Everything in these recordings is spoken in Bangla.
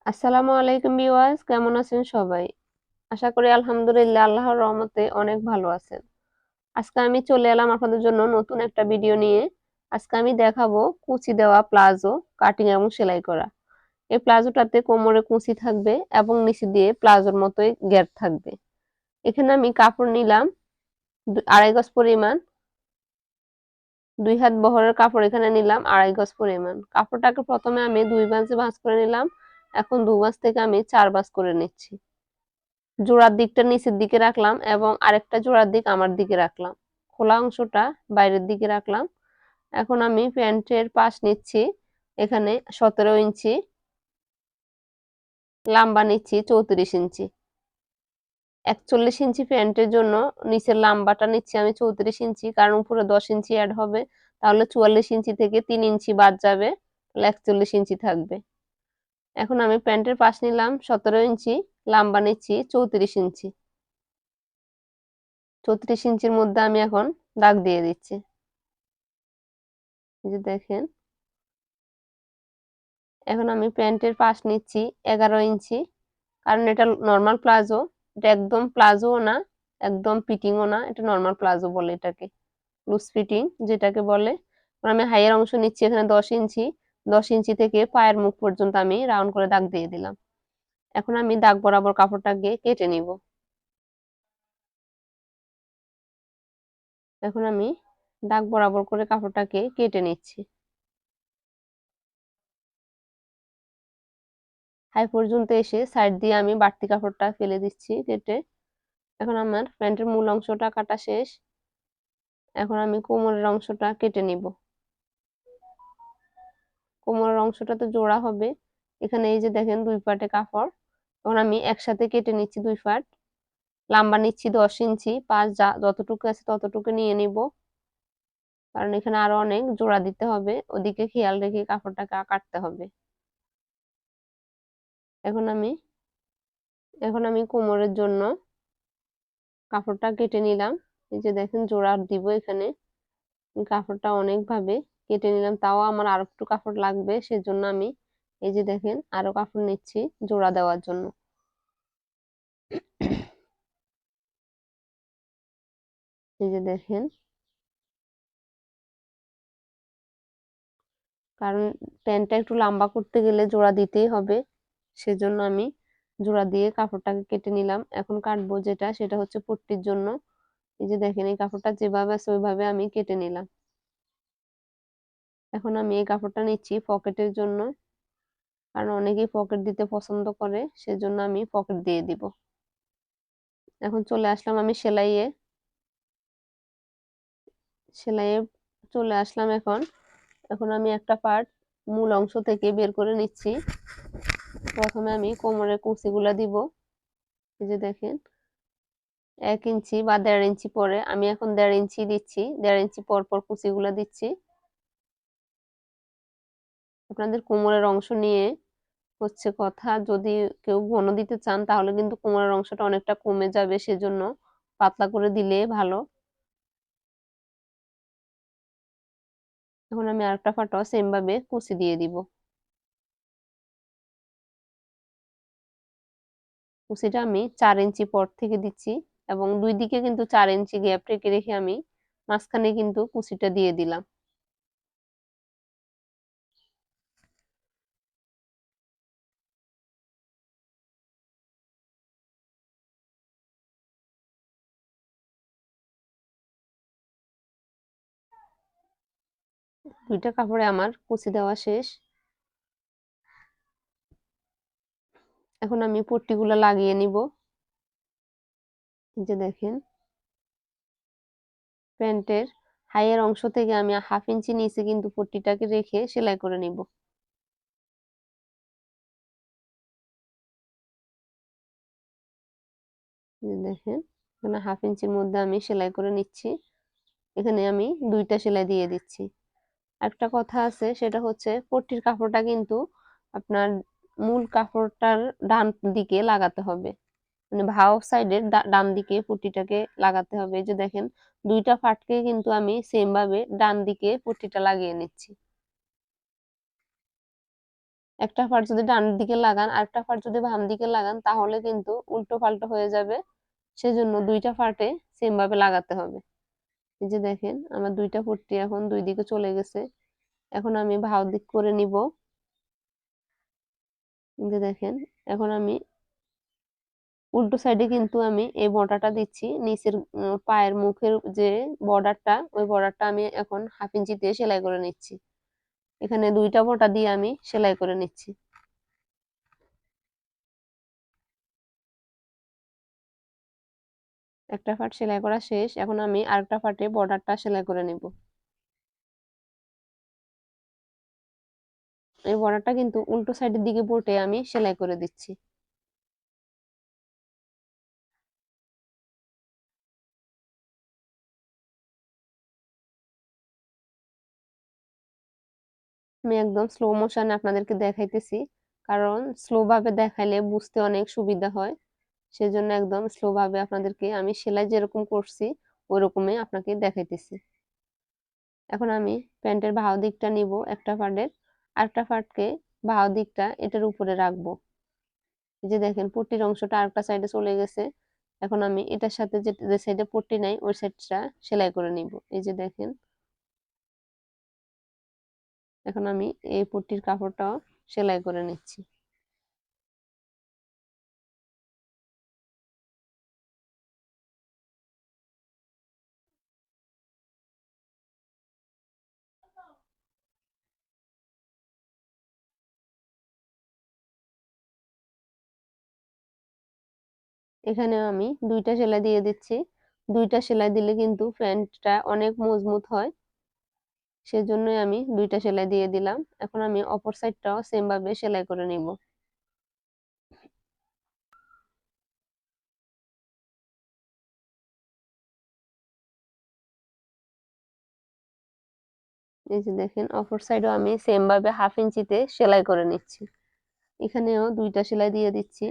আসসালামু আলাইকুম ভিউয়ার্স, কেমন আছেন সবাই? আশা করি আলহামদুলিল্লাহ আল্লাহর রহমতে অনেক ভালো আছেন। আজকে আমি চলে এলাম আপনাদের জন্য নতুন একটা ভিডিও নিয়ে। আজকে আমি দেখাবো কুচি দেওয়া প্লাজো কাটিং এবং সেলাই করা। এই প্লাজোটাতে কোমরে কুচি থাকবে এবং নিচে দিয়ে প্লাজোর মতোই ঘের থাকবে। এখানে আমি কাপড় নিলাম 2.5 গজ পরিমাণ, 2 হাত বহরের কাপড় এখানে নিলাম 2.5 গজ পরিমাণ। কাপড়টাকে প্রথমে আমি 2 ভাঁজে ভাঁজ করে নিলাম। এখন 2 ভাঁজ থেকে আমি 4 ভাঁজ করে নিচ্ছি। জোড়ার দিকটা নিচের দিকে রাখলাম এবং আরেকটা জোড়ার দিক আমার দিকে রাখলাম, খোলা অংশটা বাইরের দিকে রাখলাম। এখন আমি প্যান্টের পাশ নিচ্ছি, এখানে 17 ইঞ্চি, লাম্বা নিচ্ছি 34 ইঞ্চি। 41 ইঞ্চি প্যান্টের জন্য নিচের লাম্বাটা নিচ্ছি আমি 34 ইঞ্চি, কারণ উপরে 10 ইঞ্চি অ্যাড হবে, তাহলে 44 ইঞ্চি থেকে 3 ইঞ্চি বাদ যাবে, তাহলে 41 ইঞ্চি থাকবে। এখন আমি প্যান্টের পাশ নিলাম 17 ইঞ্চি, লাম্বা নিচ্ছি 34 ইঞ্চি। 34 ইঞ্চির মধ্যে আমি এখন দাগ দিয়ে দিচ্ছি। এই যে দেখেন, এখন আমি প্যান্টের পাশ নিচ্ছি 11 ইঞ্চি, কারণ এটা নর্মাল প্লাজো। এটা একদম প্লাজোও না, একদম ফিটিংও না, এটা নর্মাল প্লাজো বলে এটাকে, লুজ ফিটিং যেটাকে বলে। আমি হাইয়ের অংশ নিচ্ছি এখানে 10 ইঞ্চি। 10 ইঞ্চি থেকে পায়ের মুখ পর্যন্ত আমি রাউন্ড করে দাগ দিয়ে দিলাম। এখন আমি দাগ বরাবর কাপড়টাকে কেটে নিব। এখন আমি দাগ বরাবর করে কাপড়টাকে কেটে নিচ্ছি। হাই পর্যন্ত এসে সাইড দিয়ে আমি বাড়তি কাপড়টা ফেলে দিচ্ছি কেটে। এখন আমার প্যান্টের মূল অংশটা কাটা শেষ। এখন আমি কোমরের অংশটা কেটে নিব। কোমরের অংশটা তো জোড়া হবে, এখানে এই যে দেখেন 2 পাটে কাপড়। এখন আমি একসাথে কেটে নিচ্ছি 2 পাট। লম্বা নিচ্ছি 10 ইঞ্চি, পাশ যতটুকু আছে ততটুকু নিয়ে নিব, কারণ এখানে আরো অনেক জোড়া দিতে হবে, ওদিকে খেয়াল রেখে কাপড়টাকে কাটতে হবে। এখন আমি কোমরের জন্য কাপড়টা কেটে নিলাম। এই যে দেখেন জোড়া দিব এখানে। কাপড়টা অনেকভাবে কেটে নিলাম, তাও আমার আরো একটু কাপড় লাগবে, সেজন্য আমি এই যে দেখেন আরো কাপড় নিচ্ছি জোড়া দেওয়ার জন্য। এই যে দেখেন, কারণ প্যান্টটা একটু লম্বা করতে গেলে জোড়া দিতেই হবে, সেজন্য আমি জোড়া দিয়ে কাপড়টাকে কেটে নিলাম। এখন কাটবো যেটা, সেটা হচ্ছে পট্টির জন্য। এই যে দেখেন এই কাপড়টা যেভাবে আছে ওইভাবে আমি কেটে নিলাম। এখন আমি এই কাপড়টা নিচ্ছি পকেটের জন্য, কারণ অনেকেই পকেট দিতে পছন্দ করে, সেজন্য আমি পকেট দিয়ে দিব। এখন চলে আসলাম আমি সেলাইয়ে। সেলাইয়ে চলে আসলাম এখন। এখন আমি একটা পার্ট মূল অংশ থেকে বের করে নিচ্ছি। প্রথমে আমি কোমরের কুচিগুলা দিব। এই যে দেখেন 1 ইঞ্চি বা 1.5 ইঞ্চি পরে আমি এখন 1.5 ইঞ্চি দিচ্ছি, 1.5 ইঞ্চি পর পর কুচিগুলা দিচ্ছি। আপনাদের কোমরের অংশ নিয়ে হচ্ছে কথা, যদি কেউ ঘন দিতে চান তাহলে কিন্তু কোমরের অংশটা অনেকটা কমে যাবে, সেজন্য পাতলা করে দিলে ভালো। এখন আমি আরেকটা ফাটাও সেম ভাবে কুচি দিয়ে দিব। কুচিটা আমি 4 ইঞ্চি পর থেকে দিচ্ছি, এবং দুই দিকে কিন্তু 4 ইঞ্চি গ্যাপ রেখে রেখে আমি মাঝখানে কিন্তু কুচিটা দিয়ে দিলাম। দুইটা কাপড়ে আমার কুচি দেওয়া শেষ। এখন আমি পট্টিগুলো লাগিয়ে নিব। এই যে দেখেন প্যান্টের হাইয়ের অংশ থেকে আমি 1/2 ইঞ্চি নিচে কিন্তু পট্টিটাকে রেখে সেলাই করে নিব। দেখেন এখানে 1/2 ইঞ্চির মধ্যে আমি সেলাই করে নিচ্ছি। এখানে আমি 2টা সেলাই দিয়ে দিচ্ছি। একটা কথা আছে, সেটা হচ্ছে পট্টির কাপড়টা কিন্তু আপনার মূল কাপড়টার ডান দিকে লাগাতে হবে, মানে ভাও সাইডের ডান দিকে পট্টিটাকে লাগাতে হবে। এই যে দেখেন 2টা ফাটকে কিন্তু আমি সেম ভাবে ডান দিকে পট্টিটা লাগিয়ে নিচ্ছি। একটা পার্ট যদি ডান দিকে লাগান আর একটা পার্ট যদি বাম দিকে লাগান তাহলে কিন্তু উল্টো পাল্টো হয়ে যাবে, সেজন্য দুইটা পার্টে সেম ভাবে লাগাতে হবে। এই যে দেখেন আমার দুইটা পট্টি এখন দুই দিকে চলে গেছে। এখন আমি বাহু দিক করে নিব। এই যে দেখেন এখন আমি উল্টো সাইডে কিন্তু আমি এই বর্ডারটা দিচ্ছি, নিচের পায়ের মুখের যে বর্ডারটা ওই বর্ডারটা আমি এখন 1/2 ইঞ্চি দিয়ে সেলাই করে নিচ্ছি। এখানে দুইটা বর্ডার দিয়ে আমি সেলাই করে নিচ্ছি। একটা পার্ট সেলাই করা শেষ, এখন আমি আরেকটা পার্টে বর্ডারটা সেলাই করে নিব। এই বর্ডারটা কিন্তু উল্টো সাইডের দিকে বটে আমি সেলাই করে দিচ্ছি। আমি একদম স্লো মোশনে আপনাদেরকে দেখাইতেছি, কারণ স্লো ভাবে দেখাইলে বুঝতে অনেক সুবিধা হয়। সেজন্য একদম স্লো ভাবে আপনাদেরকে আমি সেলাই যেরকম করছি ওরকমই আপনাকে দেখাইতেছি। এখন আমি প্যান্টের বাহু দিকটা নিব একটা পার্টের, আরেকটা পার্টকে বাহু দিকটা এটার উপরে রাখবো। এই যে দেখেন পট্টির অংশটা আরেকটা সাইডে চলে গেছে। এখন আমি এটার সাথে যে সাইডে পট্টি নাই ওই সাইডটা সেলাই করে নিব। এই যে দেখেন এখন আমি এই পট্টির কাপড়টাও সেলাই করে নিচ্ছি। এখানে আমি দুইটা সেলাই দিয়ে দিচ্ছি। দুইটা সেলাই দিলে কিন্তু প্যান্টটা অনেক মজবুত হয়, সেজন্যই আমি দুইটা সেলাই দিয়ে দিলাম। এখন আমি অপর সাইডটাও সেম ভাবে সেলাই করে নিব। এই যে দেখেন অপর সাইডও আমি সেম ভাবে 1/2 ইঞ্চিতে সেলাই করে নিচ্ছি। এখানেও দুইটা সেলাই দিয়ে দিচ্ছি।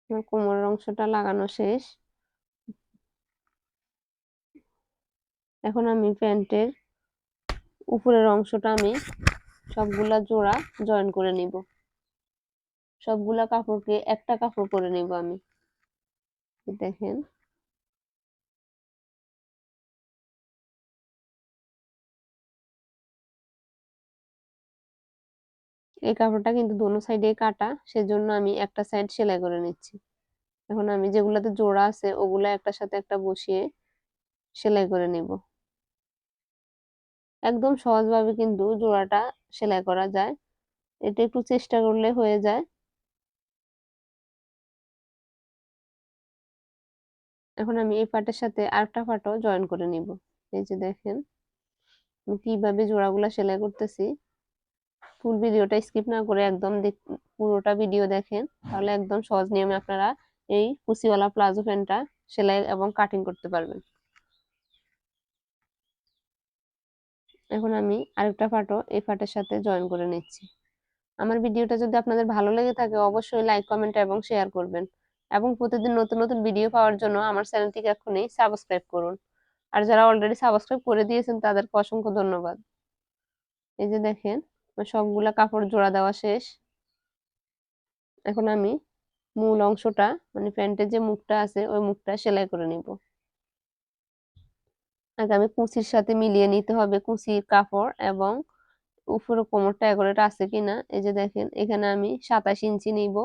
আমার কোমরের অংশটা লাগানো শেষ। এখন আমি প্যান্টের উপরের অংশটা আমি সবগুলা জোড়া জয়েন করে নিব। সবগুলা কাপড়কে একটা কাপড় করে নিব আমি। দেখেন এই কাপড়টা কিন্তু দোনো সাইডে কাটা, সেজন্য আমি একটা সাইড সেলাই করে নিচ্ছি। এখন আমি যেগুলাতে জোড়া আছে ওগুলা একটার সাথে একটা বসিয়ে সেলাই করে নিব। একদম সহজভাবে কিন্তু জোড়াটা সেলাই করা যায়, এটা একটু চেষ্টা করলে হয়ে যায়। এখন আমি এই পার্টের সাথে আরেকটা পার্টও জয়েন করে নিব। এই যে দেখেন আমি কিভাবে জোড়াগুলা সেলাই করতেছি। ফুল ভিডিওটা স্কিপ না করে একদম পুরোটা ভিডিও দেখেন, তাহলে একদম সহজ নিয়মে আপনারা এই কুচিওয়ালা প্লাজো প্যান্টটা সেলাই এবং কাটিং করতে পারবেন। এখন আমি আরেকটা পার্টও এই পার্টের সাথে জয়েন করে নিচ্ছি। আমার ভিডিওটা যদি আপনাদের ভালো লেগে থাকে অবশ্যই লাইক কমেন্ট এবং শেয়ার করবেন, এবং প্রতিদিন নতুন নতুন ভিডিও পাওয়ার জন্য আমার চ্যানেলটিকে এখনই সাবস্ক্রাইব করুন। আর যারা অলরেডি সাবস্ক্রাইব করে দিয়েছেন তাদেরকে অসংখ্য ধন্যবাদ। এই যে দেখেন আমার সবগুলা কাপড় জোড়া দেওয়া শেষ। এখন আমি মূল অংশটা মানে প্যান্টের যে মুখটা আছে ওই মুখটা সেলাই করে নিব। আগে আমি কুচির সাথে মিলিয়ে নিতে হবে কুচির কাপড় এবং উপরে কোমরটা একুরেট আছে কিনা। এই যে দেখেন এখানে আমি 27 ইঞ্চি নিব।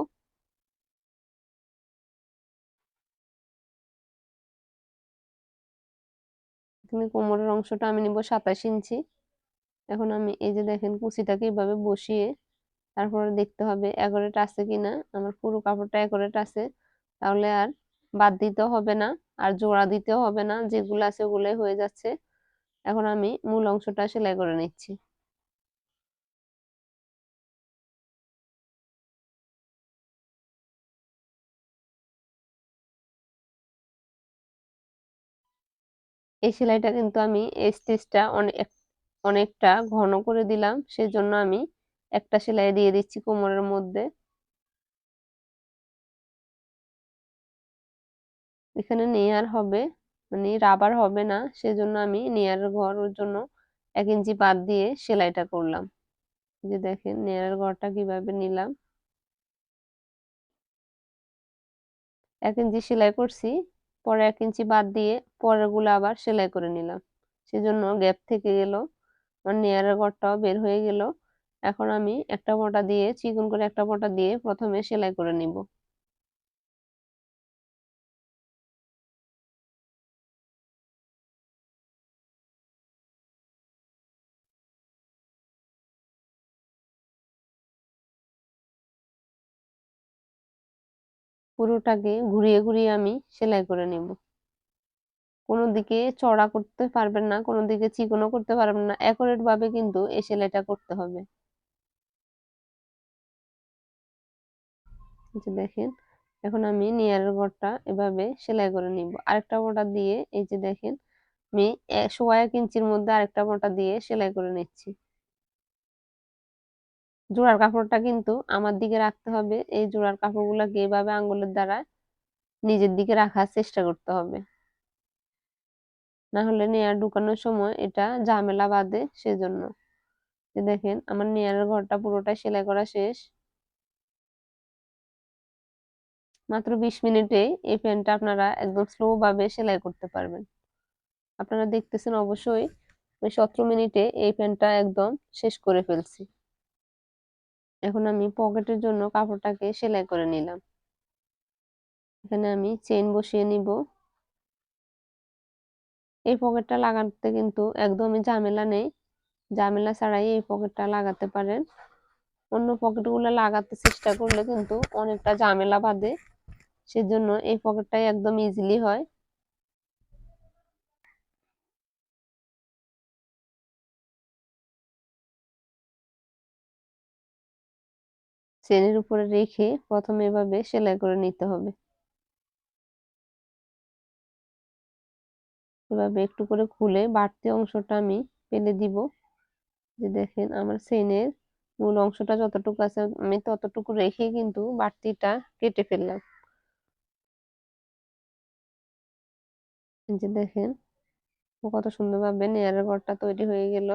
এখানে কোমরের অংশটা আমি নিব 27 ইঞ্চি। এখন আমি এই যে দেখেন কুচিটাকে এইভাবে বসিয়ে তারপরে দেখতে হবে একুরেট আছে কিনা। আমার পুরো কাপড়টা একুরেট আছে, তাহলে আর বাদ দিতেও হবে না আর জোড়া দিতেও হবে না, যেগুলো আছে ওগুলোই হয়ে যাচ্ছে। এখন আমি মূল অংশটা সেলাই করে নিচ্ছি। এই সেলাইটা কিন্তু আমি এই স্টিচটা অনেকটা ঘন করে দিলাম, সেজন্য আমি একটা সেলাই দিয়ে দিচ্ছি কোমরের মধ্যে। এখানে নেয়ার হবে মানে রাবার হবে না, সেজন্য আমি নেয়ারের ঘরের জন্য 1 ইঞ্চি বাদ দিয়ে সেলাইটা করলাম। যে দেখেন নেয়ারের ঘরটা কিভাবে নিলাম, 1 ইঞ্চি সেলাই করছি, পরে 1 ইঞ্চি বাদ দিয়ে পরেরগুলো আবার সেলাই করে নিলাম, সেজন্য গ্যাপ থেকে গেল, আমার নেয়ারের ঘরটাও বের হয়ে গেল। এখন আমি একটা মোটা দিয়ে চিকন করে একটা মোটা দিয়ে প্রথমে সেলাই করে নিব। পুরোটাকে ঘুরিয়ে ঘুরিয়ে আমি সেলাই করে নিব। কোনো দিকে চড়া করতে পারবেন না, কোনো দিকে চিকনও করতে পারবেন না, অ্যাকুরেট ভাবে কিন্তু এই সেলাইটা করতে হবে। এই যে দেখেন, এখন আমি নেয়ারের ঘরটা এভাবে সেলাই করে নিব। আরেকটা মোটা দিয়ে এই যে দেখেন আমি 1.25 ইঞ্চির মধ্যে আরেকটা মোটা দিয়ে সেলাই করে নিচ্ছি। জোড়ার কাপড়টা কিন্তু আমার দিকে রাখতে হবে, এই জোড়ার কাপড়গুলোকে এভাবে আঙ্গুলের দ্বারা নিজের দিকে রাখার চেষ্টা করতে হবে, না হলে নেয়ার ঢুকানোর সময় এটা ঝামেলা বাঁধে, সেজন্য। যে দেখেন আমার নেয়ারের ঘরটা পুরোটা সেলাই করা শেষ। মাত্র 20 মিনিটে এই প্যান্টটা আপনারা একদম স্লো ভাবে সেলাই করতে পারবেন। আপনারা দেখতেছেন অবশ্যই, আমি 17 মিনিটে এই প্যান্টটা একদম শেষ করে ফেলছি। এখন আমি পকেটের জন্য কাপড়টাকে সেলাই করে নিলাম। এখানে আমি চেইন বসিয়ে নিব। এই পকেটটা লাগাতে কিন্তু একদমই ঝামেলা নেই, ঝামেলা ছাড়াই এই পকেটটা লাগাতে পারেন। অন্য পকেটগুলো লাগাতে চেষ্টা করলে কিন্তু অনেকটা ঝামেলা বাঁধে, সেজন্য এই পকেটটাই একদম ইজিলি হয়। চেনের উপরে রেখে প্রথমে এভাবে সেলাই করে নিতে হবে। এভাবে একটু করে খুলে বাড়তি অংশটা আমি ফেলে দিব। যে দেখেন আমার চেনের মূল অংশটা যতটুকু আছে আমি ততটুকু রেখে কিন্তু বাড়তিটা কেটে ফেললাম। এই যে দেখেন কত সুন্দরভাবে নেয়ারের ঘরটা তৈরি হয়ে গেল।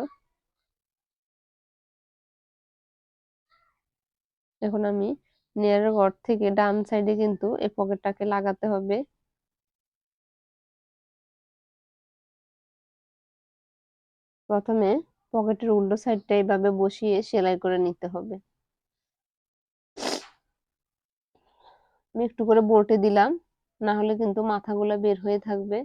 এখন আমি নেয়ারের ঘর থেকে ডান সাইডে কিন্তু এই পকেটটাকে লাগাতে হবে। প্রথমে পকেটের উল্টো সাইডটা এইভাবে বসিয়ে সেলাই করে নিতে হবে। আমি একটু করে বলটে দিলাম, না হলে কিন্তু মাথাগুলো বের হয়ে থাকবে।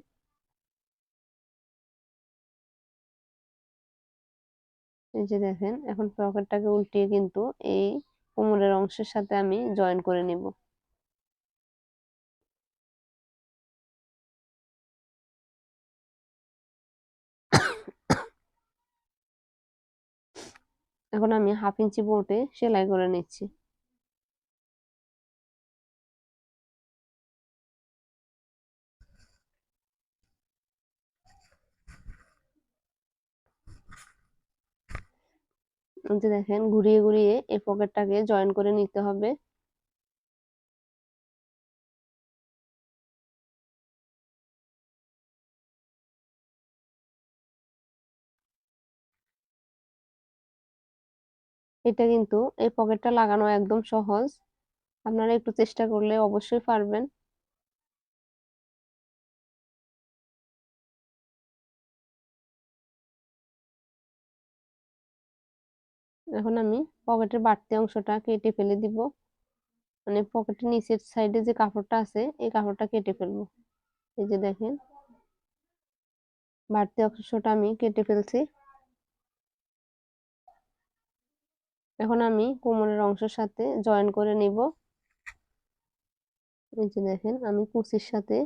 এই যে দেখেন এখন পকেটটাকে উল্টিয়ে কিন্তু এই কোমরের অংশের সাথে আমি জয়েন করে নিব। এখন আমি 1/2 ইঞ্চি বোর্ডে সেলাই করে নিচ্ছি। এই যে দেখেন ঘুরিয়ে ঘুরিয়ে এই পকেটটাকে জয়েন করে নিতে হবে। এটা কিন্তু এই পকেটটা লাগানো একদম সহজ, আপনারা একটু চেষ্টা করলে অবশ্যই পারবেন। এখন আমি পকেটের বাড়তি অংশটা কেটে ফেলে দিব, মানে পকেটের নিচের সাইডে যে কাপড়টা আছে এই কাপড়টা কেটে ফেলবো। এই যে দেখেন বাড়তি অংশটা আমি কেটে ফেলছি। এখন আমি কোমরের অংশের সাথে জয়েন করে নিব। এই যে দেখেন আমি কুচির সাথে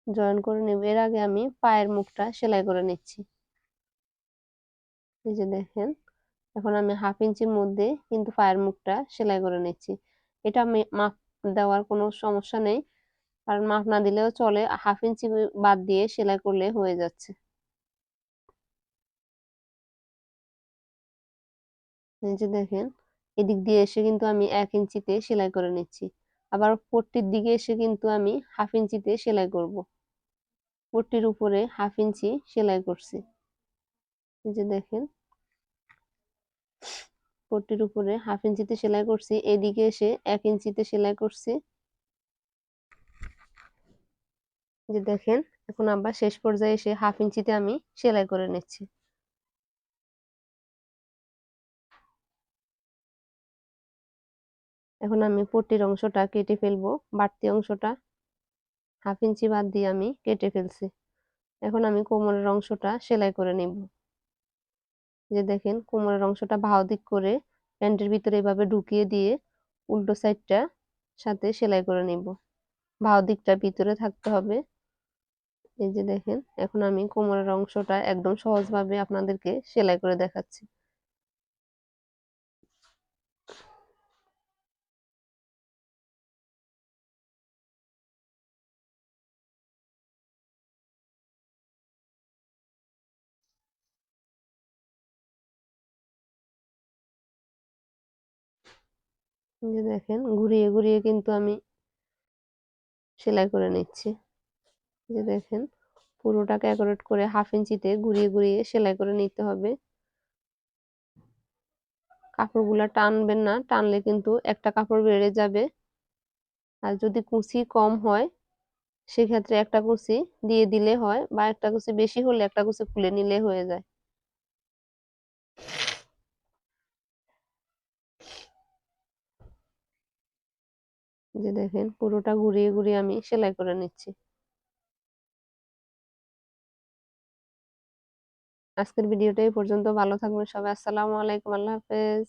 জয়েন করে নেব। এর আগে আমি পায়ের মুখটা সেলাই করে নিচ্ছি। এই যে দেখেন এখন আমি 1/2 ইঞ্চির মধ্যে কিন্তু পায়ের মুখটা সেলাই করে নিচ্ছি। এটা আমি মাপ দেওয়ার কোনো সমস্যা নেই, কারণ মাপ না দিলেও চলে, 1/2 ইঞ্চি বাদ দিয়ে সেলাই করলে হয়ে যাচ্ছে। এই যে দেখেন এদিক দিয়ে এসে কিন্তু আমি 1 ইঞ্চিতে সেলাই করে নিচ্ছি, আবার পট্টির দিকে এসে কিন্তু আমি 1/2 ইঞ্চিতে সেলাই করব। পট্টির উপরে 1/2 ইঞ্চি সেলাই করছি। এই যে দেখেন পট্টির উপরে 1/2 ইঞ্চিতে সেলাই করছি, এদিকে এসে 1 ইঞ্চিতে সেলাই করছি। যে দেখেন এখন আবার শেষ পর্যায়ে এসে 1/2 ইঞ্চিতে আমি সেলাই করে নিচ্ছি। এখন আমি পট্টির অংশটা কেটে ফেলবো, বাড়তি অংশটা 1/2 ইঞ্চি বাদ দিয়ে আমি কেটে ফেলছি। এখন আমি কোমরের অংশটা সেলাই করে নিব। যে দেখেন কোমরের অংশটা বাহু দিক করে প্যান্টের ভিতরে এভাবে ঢুকিয়ে দিয়ে উল্টো সাইডটা সাথে সেলাই করে নিব। বাহু দিকটা ভিতরে থাকতে হবে। এই যে দেখেন এখন আমি কোমরের অংশটা একদম সহজভাবে আপনাদেরকে সেলাই করে দেখাচ্ছি। এই যে দেখেন ঘুরিয়ে ঘুরিয়ে কিন্তু আমি সেলাই করে নিচ্ছি। যে দেখেন পুরোটাকে অ্যাকুরেট করে 1/2 ইঞ্চিতে ঘুরিয়ে ঘুরিয়ে সেলাই করে নিতে হবে। কাপড়গুলা টানবেন না, টানলে কিন্তু একটা কাপড় বেড়ে যাবে। আর যদি কুচি কম হয় সেক্ষেত্রে একটা কুচি দিয়ে দিলে হয়, বা একটা কুচি বেশি হলে একটা কুচি খুলে নিলে হয়ে যায়। যে দেখেন পুরোটা ঘুরিয়ে ঘুরিয়ে আমি সেলাই করে নিচ্ছি। আজকের ভিডিওটা এই পর্যন্ত। ভালো থাকবেন সবাই। আসসালামু আলাইকুম, আল্লাহ হাফেজ।